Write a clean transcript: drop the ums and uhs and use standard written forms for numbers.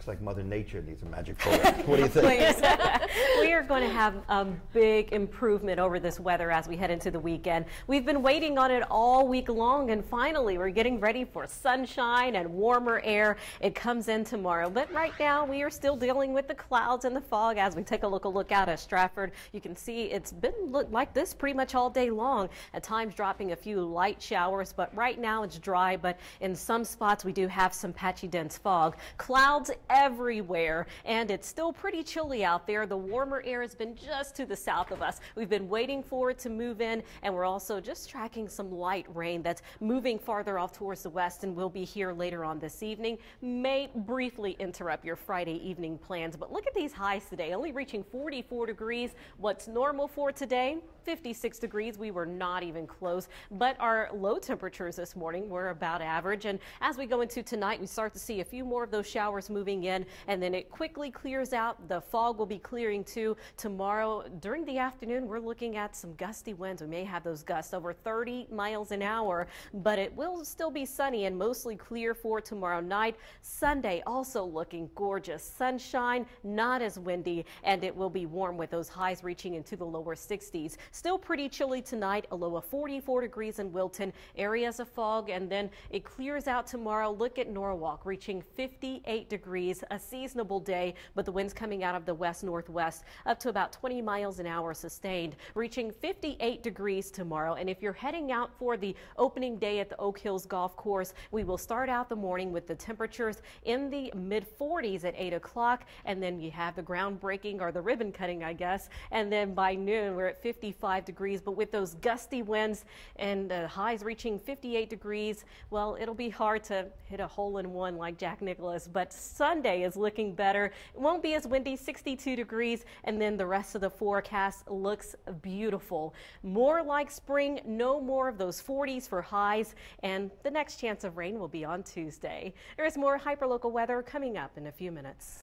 Looks like Mother Nature needs a magic bullet. What do you think? We are going to have a big improvement over this weather as we head into the weekend. We've been waiting on it all week long, and finally we're getting ready for sunshine and warmer air. It comes in tomorrow, but right now we are still dealing with the clouds and the fog. As we take a look out at Stratford, you can see it's been like this pretty much all day long, at times dropping a few light showers, but right now it's dry, but in some spots we do have some patchy dense fog. Clouds everywhere, and it's still pretty chilly out there. The warmer air has been just to the south of us. We've been waiting for it to move in, and we're also just tracking some light rain that's moving farther off towards the west and will be here later on this evening. May briefly interrupt your Friday evening plans, but look at these highs today, only reaching 44 degrees. What's normal for today? 56 degrees. We were not even close, but our low temperatures this morning were about average. And as we go into tonight, we start to see a few more of those showers moving in, and then it quickly clears out. The fog will be clearing too. Tomorrow during the afternoon, we're looking at some gusty winds. We may have those gusts over 30 miles an hour, but it will still be sunny and mostly clear for tomorrow night. Sunday also looking gorgeous. Sunshine, not as windy, and it will be warm with those highs reaching into the lower 60s. Still pretty chilly tonight, a low of 44 degrees in Wilton, areas of fog, and then it clears out tomorrow. Look at Norwalk reaching 58 degrees, a seasonable day, but the winds coming out of the west-northwest up to about 20 miles an hour sustained, reaching 58 degrees tomorrow. And if you're heading out for the opening day at the Oak Hills Golf Course, we will start out the morning with the temperatures in the mid-40s at 8 o'clock, and then you have the groundbreaking or the ribbon cutting, I guess, and then by noon we're at 55 degrees, but with those gusty winds and highs reaching 58 degrees, well, it'll be hard to hit a hole-in-one like Jack Nicklaus. But Sunday is looking better. It won't be as windy, 62 degrees, and then the rest of the forecast looks beautiful. More like spring, no more of those 40s for highs, and the next chance of rain will be on Tuesday. There is more hyperlocal weather coming up in a few minutes.